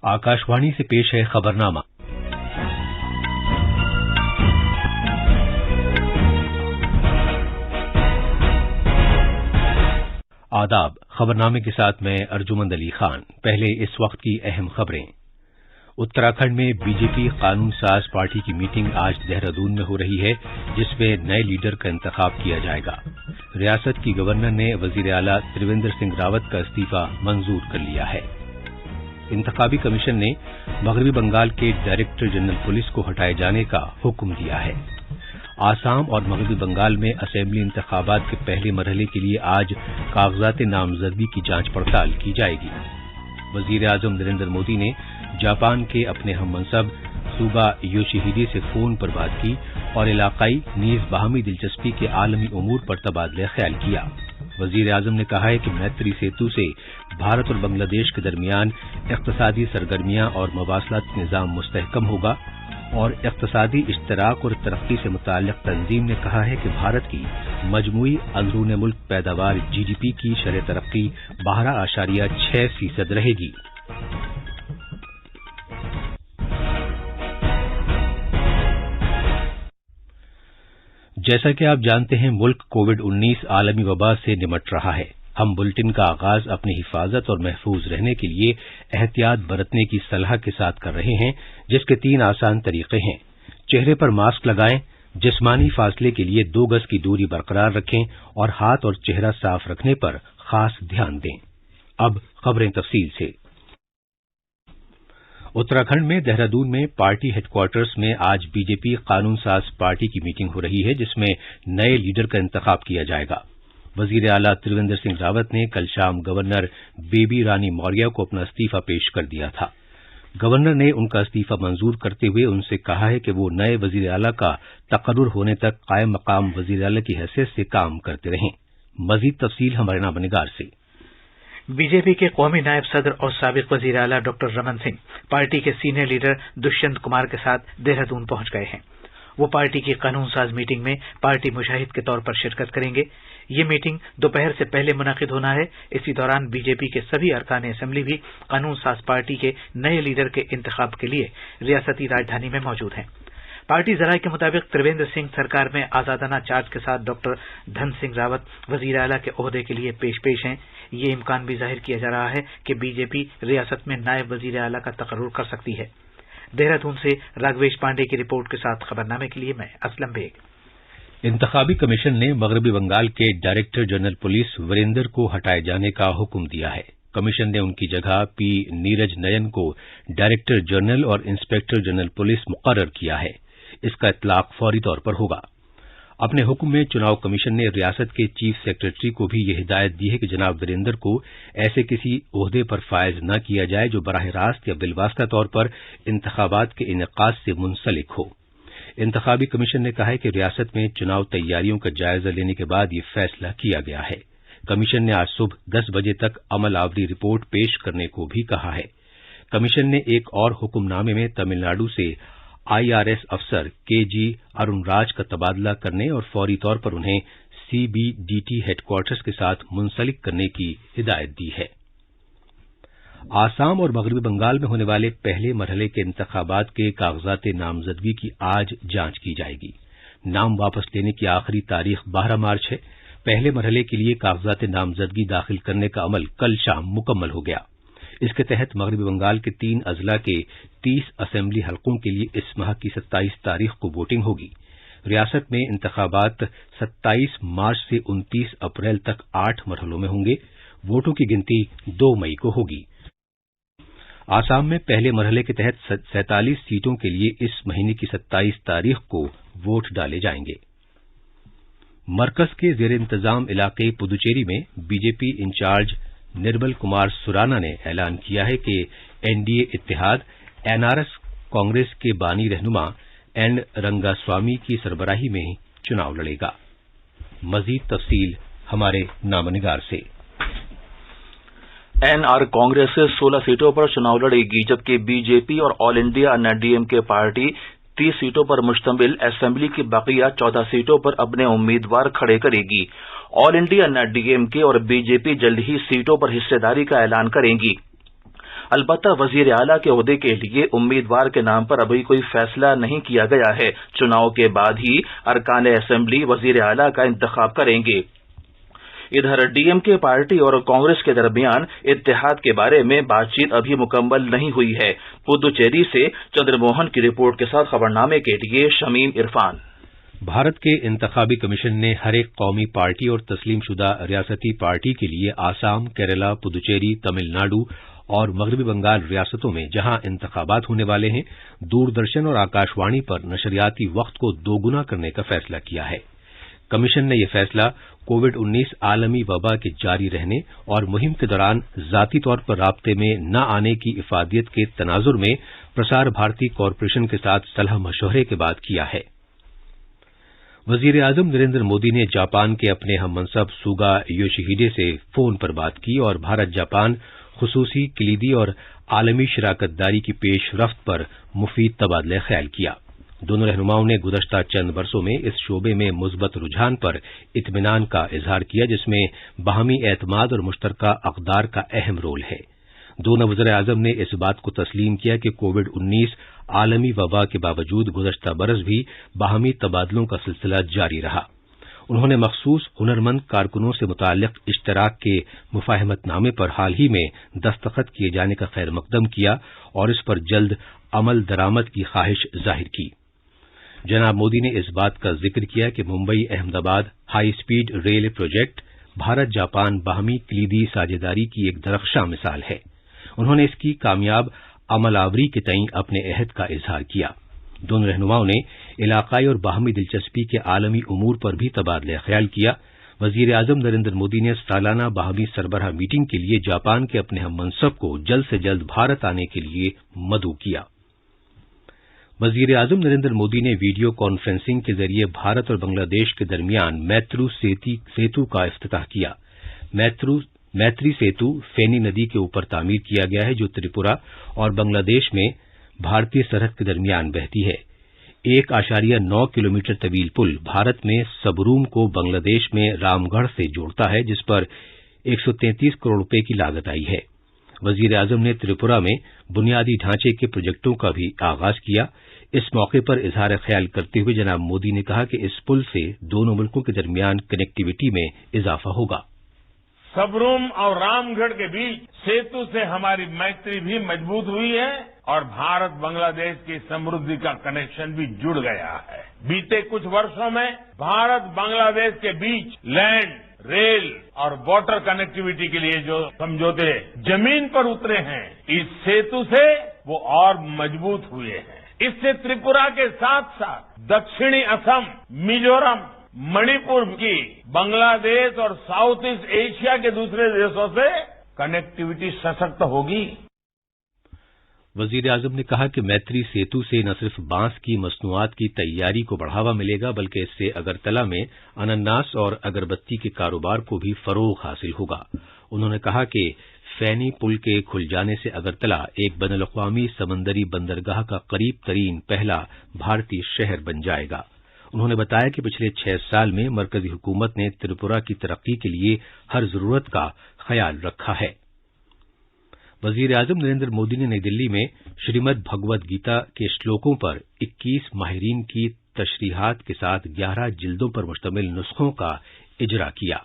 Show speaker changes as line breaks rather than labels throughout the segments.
आकाशवाणी से पेश है खबरनामा। आदाब। खबरनामे के साथ मैं अर्जुमंद अली खान। पहले इस वक्त की अहम खबरें। उत्तराखंड में बीजेपी कानून साज पार्टी की मीटिंग आज देहरादून में हो रही है, जिसमें नए लीडर का इंतखाब किया जाएगा। रियासत की गवर्नर ने वजीर आला त्रिवेंद्र सिंह रावत का इस्तीफा मंजूर कर लिया है। इंतखाबी कमीशन ने मगरबी बंगाल के डायरेक्टर जनरल पुलिस को हटाए जाने का हुक्म दिया है। आसाम और मगरबी बंगाल में असेंबली इंतखाबात के पहले मरहले के लिए आज कागजात नामजदगी की जांच पड़ताल की जाएगी। वजीर आजम नरेंद्र मोदी ने जापान के अपने हम मनसब सूबा योशिहिडे से फोन पर बात की और इलाकाई नीज बाहमी दिलचस्पी के आलमी उमूर पर तबादला ख्याल किया। वजीर आजम ने कहा है कि मैत्री सेतु से भारत और बांग्लादेश के दरमियान इक्तसादी सरगर्मियां और मवासलात निज़ाम मुस्तहकम होगा और इक्तसादी इश्तराक और तरक्की से मुताल्लिक़ तंजीम ने कहा है कि भारत की मजमूई अंदरून मुल्क पैदावार जीडीपी की शरह तरक्की 12.6% रहेगी। जैसा कि आप जानते हैं, मुल्क कोविड-19 आलमी वबा से निमट रहा है। हम बुलेटिन का आगाज अपनी हिफाजत और महफूज रहने के लिए एहतियात बरतने की सलाह के साथ कर रहे हैं, जिसके 3 आसान तरीके हैं। चेहरे पर मास्क लगाएं, जिस्मानी फासले के लिए 2 गज की दूरी बरकरार रखें और हाथ और चेहरा साफ रखने पर खास ध्यान दें। अब खबरें तफसील से। उत्तराखंड में देहरादून में पार्टी हेडक्वार्टर्स में आज बीजेपी कानून साज पार्टी की मीटिंग हो रही है, जिसमें नए लीडर का इंतखाब किया जाएगा। वजीर आला त्रिवेंद्र सिंह रावत ने कल शाम गवर्नर बेबी रानी मौर्य को अपना इस्तीफा पेश कर दिया था। गवर्नर ने उनका इस्तीफा मंजूर करते हुए उनसे कहा है कि वो नए वजीर आला का तकर्रुर होने तक कायम मकाम वजीर आला की हैसियत से काम करते रहें। मजीद तफसील हमारे नामनिगार से।
बीजेपी के कौमी नायब सदर और साबिक वजीर आला डॉक्टर रमन सिंह पार्टी के सीनियर लीडर दुष्यंत कुमार के साथ देहरादून पहुंच गए हैं। वो पार्टी की कानून साज मीटिंग में पार्टी मुशाहिद के तौर पर शिरकत करेंगे। ये मीटिंग दोपहर से पहले मुनाकिद होना है। इसी दौरान बीजेपी के सभी अरकान असेंबली भी कानून साज पार्टी के नए लीडर के इंतखाब के लिए रियासती राजधानी में मौजूद हैं। पार्टी जराये के मुताबिक त्रिवेंद्र सिंह सरकार में आजादाना चार्ज के साथ डॉक्टर धन सिंह रावत वजीर आला के ओहदे के लिए पेश हैं। ये इम्कान भी जाहिर किया जा रहा है कि बीजेपी रियासत में नायब वजीर आला का तकर्रुर कर सकती है। देहरादून से राघवेश पांडे की रिपोर्ट के साथ खबरनामे के लिए मैं असलम बेग।
इंतखाबी कमीशन ने मगरबी बंगाल के डायरेक्टर जनरल पुलिस वीरेंद्र को हटाए जाने का हुक्म दिया है। कमीशन ने उनकी जगह पी नीरज नयन को डायरेक्टर जनरल और इंस्पेक्टर जनरल पुलिस मुकर्रर किया है। इसका इतलाक फौरी तौर पर होगा। अपने हुक्म में चुनाव कमीशन ने रियासत के चीफ सेक्रेटरी को भी यह हिदायत दी है कि जनाब वीरेंद्र को ऐसे किसी ओहदे पर फायज न किया जाए जो बराह रास्त या बिलवास्ता तौर पर इंतखाबात के इनेकाद से मुंसलिक हो। इंतखाबी कमीशन ने कहा है कि रियासत में चुनाव तैयारियों का जायजा लेने के बाद यह फैसला किया गया है। कमीशन ने आज सुबह 10 बजे तक अमल आवरी रिपोर्ट पेश करने को भी कहा है। कमीशन ने एक और हुक्मनामे में तमिलनाडु से आईआरएस अफसर केजी अरुण राज का तबादला करने और फौरी तौर पर उन्हें सीबीडीटी हेडक्वार्टर्स के साथ मुंसलिक करने की हिदायत दी है। आसाम और मगरबी बंगाल में होने वाले पहले मरहले के इंतखाबात के कागजात नामजदगी की आज जांच की जाएगी। नाम वापस लेने की आखिरी तारीख 12 मार्च है। पहले मरहले के लिए कागजात नामजदगी दाखिल करने का अमल कल शाम मुकम्मल हो गया। इसके तहत मगरबी बंगाल के 3 अजला के 30 असेंबली हलकों के लिए इस माह की 27 तारीख को वोटिंग होगी। रियासत में इंतखाबात 27 मार्च से 29 अप्रैल तक 8 मरहलों में होंगे। वोटों की गिनती 2 मई को होगी। आसाम में पहले मरहले के तहत 47 सीटों के लिए इस महीने की 27 तारीख को वोट डाले जाएंगे। मरकज के जेर इंतजाम इलाके पुदुचेरी में बीजेपी इंचार्ज निर्मल कुमार सुराना ने ऐलान किया है कि एनडीए इत्तेहाद एनआरएस कांग्रेस के बानी रहनुमा एन रंगास्वामी की सरबराही में चुनाव लड़ेगा। मजीद तफसील हमारे नामनिगार से।
एनआर कांग्रेस 16 सीटों पर चुनाव लड़ेगी, जबकि बीजेपी और ऑल इंडिया अन्ना डीएमके पार्टी 30 सीटों पर मुश्तमिल असेंबली की बकिया 14 सीटों पर अपने उम्मीदवार खड़े करेगी। ऑल इंडिया अन्ना डीएमके और बीजेपी जल्द ही सीटों पर हिस्सेदारी का ऐलान करेंगी। البتہ وزیر اعلیٰ کے عہدے کے لیے امیدوار کے نام پر ابھی کوئی فیصلہ نہیں کیا گیا ہے۔ چناؤ کے بعد ہی ارکان اسمبلی وزیر اعلیٰ کا انتخاب کریں گے۔ ادھر ڈی ایم کے پارٹی اور کانگریس کے درمیان اتحاد کے بارے میں بات چیت ابھی مکمل نہیں ہوئی ہے۔ پدوچیری سے چندر موہن کی رپورٹ کے ساتھ خبرنامے کے لیے شمیم عرفان۔
بھارت کے انتخابی کمیشن نے ہر ایک قومی پارٹی اور تسلیم شدہ ریاستی پارٹی کے لیے آسام، کیرلا، پدوچیری، تمل ناڈو اور مغربی بنگال ریاستوں میں جہاں انتخابات ہونے والے ہیں، دوردرشن اور آکاشوانی پر نشریاتی وقت کو دوگنا کرنے کا فیصلہ کیا ہے۔ کمیشن نے یہ فیصلہ کووڈ-19 عالمی وبا کے جاری رہنے اور مہم کے دوران ذاتی طور پر رابطے میں نہ آنے کی افادیت کے تناظر میں پرسار بھارتی کارپوریشن کے ساتھ صلاح مشورے کے بعد کیا ہے۔ وزیر اعظم نریندر مودی نے جاپان کے اپنے ہم منصب سوگا یوشیہیڈے سے فون پر بات کی اور بھارت جاپان خصوصی، کلیدی اور عالمی شراکت داری کی پیش رفت پر مفید تبادلہ خیال کیا۔ دونوں رہنماؤں نے گزشتہ چند برسوں میں اس شعبے میں مثبت رجحان پر اطمینان کا اظہار کیا، جس میں باہمی اعتماد اور مشترکہ اقدار کا اہم رول ہے۔ دونوں وزراء اعظم نے اس بات کو تسلیم کیا کہ کووڈ-19 عالمی وبا کے باوجود گزشتہ برس بھی باہمی تبادلوں کا سلسلہ جاری رہا۔ انہوں نے مخصوص ہنرمند کارکنوں سے متعلق اشتراک کے مفاہمت نامے پر حال ہی میں دستخط کیے جانے کا خیر مقدم کیا اور اس پر جلد عمل درآمد کی خواہش ظاہر کی۔ جناب مودی نے اس بات کا ذکر کیا کہ Mumbai Ahmedabad high speed rail project Bharat Japan باہمی کلیدی ساجھیداری کی ایک درخشاں مثال ہے۔ انہوں نے اس کی کامیاب عمل آوری کے تئیں اپنے عہد کا اظہار کیا۔ دونوں رہنماؤں نے علاقائی اور باہمی دلچسپی کے عالمی امور پر بھی تبادلہ خیال کیا۔ وزیر اعظم نریندر مودی نے سالانہ باہمی سربراہ میٹنگ کے لیے جاپان کے اپنے ہم منصب کو جلد سے جلد بھارت آنے کے لیے مدعو کیا۔ وزیر اعظم نریندر مودی نے ویڈیو کانفرنسنگ کے ذریعے بھارت اور بنگلہ دیش کے درمیان میترو سیتو کا افتتاح کیا۔ میتری سیتو فینی ندی کے اوپر تعمیر کیا گیا ہے، جو تریپورہ اور بنگلہ دیش میں بھارتی سرحد کے درمیان بہتی ہے۔ 1.9 کلومیٹر طویل پل بھارت میں سبروم کو بنگلہ دیش میں رام گڑھ سے جوڑتا ہے، جس پر 133 کروڑ روپے کی لاگت آئی ہے۔ وزیر اعظم نے تریپورہ میں بنیادی ڈھانچے کے پروجیکٹوں کا بھی آغاز کیا۔ اس موقع پر اظہار خیال کرتے ہوئے جناب مودی نے کہا کہ اس پل سے دونوں ملکوں کے درمیان کنیکٹیویٹی میں اضافہ ہوگا۔
سبروم اور رام گڑھ کے بیچ سیتو سے ہماری میتری بھی مضبوط ہوئی ہے اور بھارت بنگلہ دیش کی سمردھی کا کنیکشن بھی جڑ گیا ہے۔ بیتے کچھ برسوں میں بھارت بنگلہ دیش کے بیچ لینڈ، ریل اور واٹر کنیکٹیویٹی کے لیے جو سمجھوتے زمین پر اترے ہیں، اس سیتو سے وہ اور مضبوط ہوئے ہیں۔ اس سے تریپورہ کے ساتھ ساتھ دکشنی اسم، میزورم، منی پور کی بنگلہ دیش اور ساؤتھ ایسٹ ایشیا کے دوسرے دیشوں سے کنیکٹیویٹی سشکت ہوگی۔
وزیر اعظم نے کہا کہ میتری سیتو سے نہ صرف بانس کی مصنوعات کی تیاری کو بڑھاوا ملے گا، بلکہ اس سے اگرتلہ میں انناس اور اگربتی کے کاروبار کو بھی فروغ حاصل ہوگا۔ انہوں نے کہا کہ فینی پل کے کھل جانے سے اگرتلہ ایک بین الاقوامی سمندری بندرگاہ کا قریب ترین پہلا بھارتی شہر بن جائے گا۔ انہوں نے بتایا کہ پچھلے 6 سال میں مرکزی حکومت نے تریپورہ کی ترقی کے لیے ہر ضرورت کا خیال رکھا ہے۔ وزیر اعظم نریندر مودی نے نئی دلی میں شریمد بھگوت گیتا کے شلوکوں پر 21 ماہرین کی تشریحات کے ساتھ 11 جلدوں پر مشتمل نسخوں کا اجرا کیا۔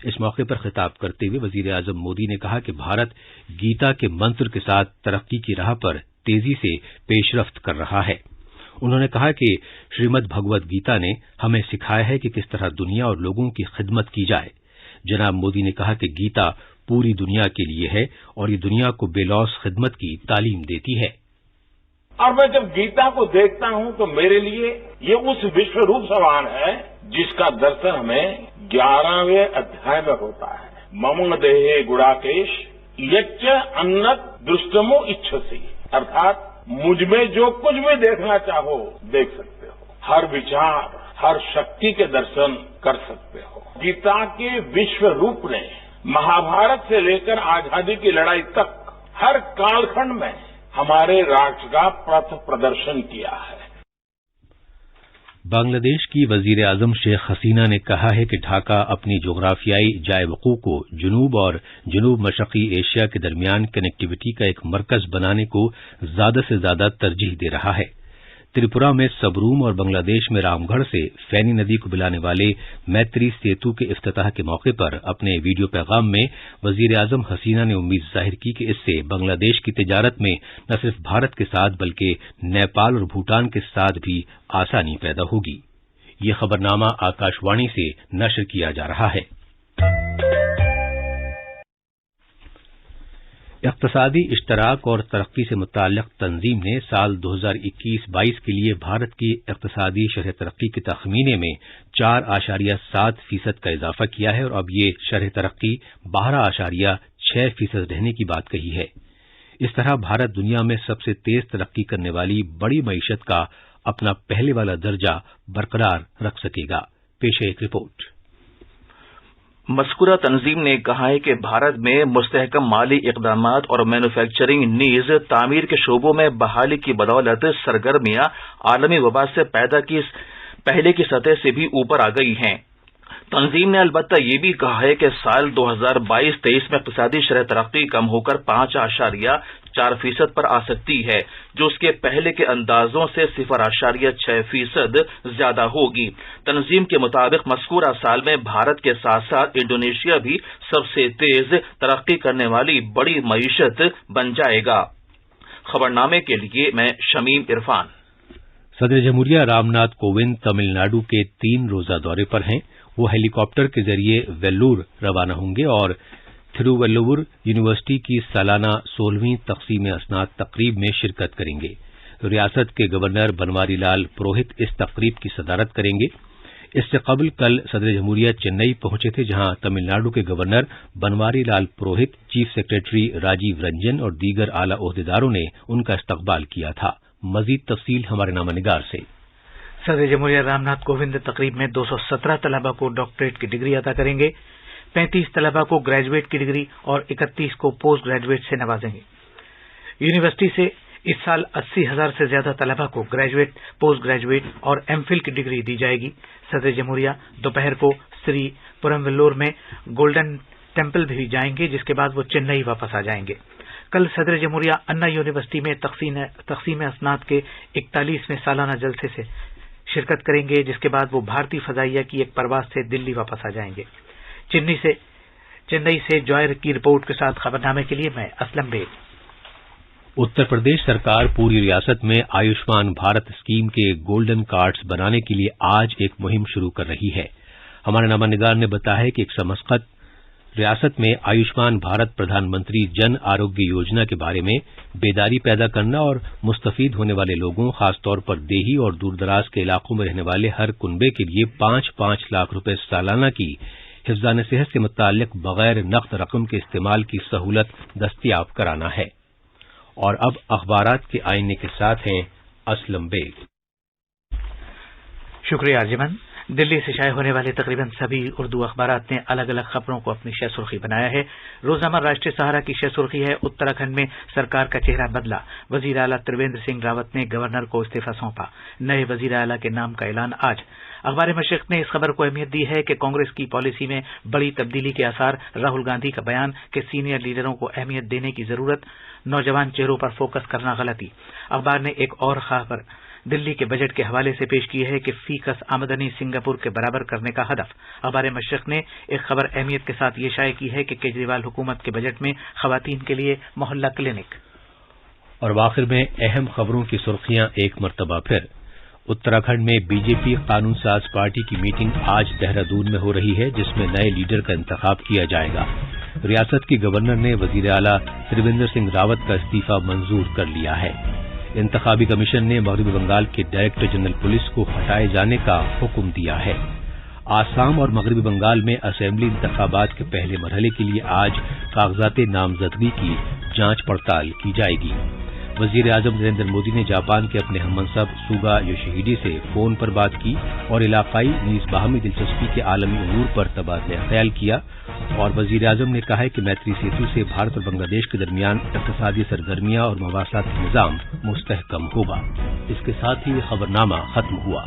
اس موقع پر خطاب کرتے ہوئے وزیر اعظم مودی نے کہا کہ بھارت گیتا کے منتر کے ساتھ ترقی کی راہ پر تیزی سے پیش رفت کر رہا ہے۔ انہوں نے کہا کہ شریمد بھگوت گیتا نے ہمیں سکھایا ہے کہ کس طرح دنیا اور لوگوں کی خدمت کی جائے۔ جناب مودی نے کہا کہ گیتا پوری دنیا کے لیے ہے اور یہ دنیا کو بے لوث خدمت کی تعلیم دیتی ہے۔
اور میں جب گیتا کو دیکھتا ہوں تو میرے لیے یہ اس وشو روپ سمان ہے جس کا درشن ہمیں 11ویں ادھیائے میں ہوتا ہے۔ مم دیہے گڑاکیش یچ انت دشٹمو اچھسی، ارتھات مجھ میں جو کچھ بھی دیکھنا چاہو دیکھ سکتے ہو، ہر وچار، ہر شکتی کے درشن کر سکتے ہو۔ گیتا کے وشو روپ نے مہابھارت سے لے کر آزادی کی لڑائی تک ہر کال کھنڈ میں ہمارے راشٹر کا پتھ پردرشن کیا ہے۔
बांग्लादेश की वजीर आजम शेख हसीना ने कहा है कि ढाका अपनी जोग्राफियाई जाए वकूअ को जुनूब और जुनूब मशरकी एशिया के दरमियान कनेक्टिविटी का एक मरकज बनाने को ज्यादा से ज्यादा तरजीह दे रहा है। त्रिपुरा में सबरूम और बांग्लादेश में रामगढ़ से फैनी नदी को मिलाने वाले मैत्री सेतु के इफ्तिताह के मौके पर अपने वीडियो पैगाम में वजीर आजम हसीना ने उम्मीद जाहिर की कि इससे बांग्लादेश की तिजारत में न सिर्फ भारत के साथ बल्कि नेपाल और भूटान के साथ भी आसानी पैदा होगी। ये खबरनामा आकाशवाणी से नशर किया जा रहा है। इक़्तिसादी इश्तराक और तरक्की से मुताल्लिक़ तंजीम ने साल 2021-22 के लिए भारत की इक़्तिसादी शरह तरक्की के तखमीने में 4.7% का इजाफा किया है और अब ये शरह तरक्की 12.6% रहने की बात कही है। इस तरह भारत दुनिया में सबसे तेज तरक्की करने वाली बड़ी मईशत का अपना पहले वाला दर्जा बरकरार रख सकेगा। पेश है एक रिपोर्ट।
मस्कुरा तंजीम ने कहा है कि भारत में मुस्तहकम माली इक़दामात और मैन्युफैक्चरिंग नीज तामीर के शोबों में बहाली की बदौलत सरगर्मियां आलमी वबा से पैदा की पहले की सतह से भी ऊपर आ गई हैं। तंजीम ने अलबत्ता ये भी कहा है कि साल 2022-23 में इक़्तिसादी शरह तरक्की कम होकर 5.4% पर आ सकती है, जो उसके पहले के अंदाजों से 0.6% ज्यादा होगी। तंजीम के मुताबिक मज़कूरा साल में भारत के साथ साथ इंडोनेशिया भी सबसे तेज तरक्की करने वाली बड़ी मईशत बन जाएगा। खबरनामे के लिए मैं शमीम इरफान।
सदर जमहूरिया रामनाथ कोविंद तमिलनाडु के 3 रोजा दौरे पर हैं। वो हेलीकॉप्टर के जरिए वेल्लूर रवाना होंगे और थिरुवल्लुवर यूनिवर्सिटी की सालाना 16वीं तक़सीम असनाद तकरीब में शिरकत करेंगे। रियासत के गवर्नर बनवारी लाल पुरोहित इस तकरीब की सदारत करेंगे। इससे कबल कल सदर जमहूरिया चेन्नई पहुंचे थे, जहां तमिलनाडु के गवर्नर बनवारी लाल पुरोहित, चीफ सेक्रेटरी राजीव रंजन और दीगर आला ओहदेदारों ने उनका इस्तकबाल किया था। मजीद तफसील हमारे नामानिगार से।
सदर जमहूरिया रामनाथ कोविंद तकरीब में 217 तलबा को डॉक्टरेट की डिग्री अता करेंगे, 35 तलबा को ग्रेजुएट की डिग्री और 31 को पोस्ट ग्रेजुएट से नवाजेंगे। यूनिवर्सिटी से इस साल 80,000 से ज्यादा तलबा को ग्रेजुएट, पोस्ट ग्रेजुएट और एमफिल की डिग्री दी जाएगी। सदर जमहूरिया दोपहर को श्री पुरम्वेल्लोर में गोल्डन टेम्पल भी जाएंगे, जिसके बाद वो चेन्नई वापस आ जाएंगे। कल सदर जमहूरिया अन्ना यूनिवर्सिटी में तक़सीम असनाद के 41वें सालाना जलसे से शिरकत करेंगे, जिसके बाद वो भारतीय फजाइया की एक परवाज से दिल्ली वापस आ जाएंगे। चेन्नई से जॉयर की रिपोर्ट के साथ खबरनामे के लिए मैं असलम बेग।
उत्तर प्रदेश सरकार पूरी रियासत में आयुष्मान भारत स्कीम के गोल्डन कार्ड्स बनाने के लिए आज एक मुहिम शुरू कर रही है। हमारे नामानिगार ने बताया है कि एक समस्कत रियासत में आयुष्मान भारत प्रधानमंत्री जन आरोग्य योजना के बारे में बेदारी पैदा करना और मुस्तफीद होने वाले लोगों, खासतौर पर देही और दूरदराज के इलाकों में रहने वाले हर कुनबे के लिए 5-5 लाख रुपए सालाना की हिफ्ज़ान सेहत से मुताल्लिक बगैर नक़द रकम के इस्तेमाल की सहूलत दस्तयाब कराना है। और अब अखबारात के आईने के साथ हैं असलम बेग।
शुक्रिया अर्जुमन। दिल्ली से शाये होने वाले तकरीबन सभी उर्दू अखबारात ने अलग अलग खबरों को अपनी शह सुर्खी बनाया है। रोजनामा राष्ट्रीय सहारा की शह सुर्खी है, उत्तराखंड में सरकार का चेहरा बदला, वजीर आला त्रिवेंद्र सिंह रावत ने गवर्नर को इस्तीफा सौंपा, नए वजीर आला के नाम का ऐलान आज। अखबार मशरिक़ ने इस खबर को अहमियत दी है कि कांग्रेस की पॉलिसी में बड़ी तब्दीली के आसार, राहुल गांधी का बयान कि सीनियर लीडरों को अहमियत देने की जरूरत, नौजवान चेहरों पर फोकस करना गलती। अखबार ने एक और खबर दिल्ली के बजट के हवाले से पेश की है कि फीकस आमदनी सिंगापुर के बराबर करने का हदफ। अखबार मशरिक़ ने एक खबर अहमियत के साथ ये शाये की है कि केजरीवाल हुकूमत के बजट में खवातीन के लिए मोहल्ला क्लिनिक।
और आखिर में अहम खबरों की सुर्खियां एक मरतबा फिर। उत्तराखंड में बीजेपी कानून साज पार्टी की मीटिंग आज देहरादून में हो रही है, जिसमें नए लीडर का इंतखाब किया जाएगा। रियासत की गवर्नर ने वजीर आला त्रिवेंद्र सिंह रावत का इस्तीफा मंजूर कर लिया है। इंतखाबी कमीशन ने मगरबी बंगाल के डायरेक्टर जनरल पुलिस को हटाए जाने का हुक्म दिया है। आसाम और मगरबी बंगाल में असेंबली इंतखाबात के पहले मरहले के लिए आज कागजात नामजदगी की जांच पड़ताल की जाएगी। वजीर आजम नरेंद्र मोदी ने जापान के अपने हममनसब सुगा योशिहिडे से फोन पर बात की और इलाकाई नीज़ बाहमी दिलचस्पी के आलमी उमूर पर तबादला ख्याल किया। और वजीर आजम ने कहा है कि मैत्री सेतु से भारत और बांग्लादेश के दरमियान इक़्तिसादी सरगर्मियां और मवासलाती निज़ाम मुस्तहकम होगा। इसके साथ ही खबरनामा खत्म हुआ।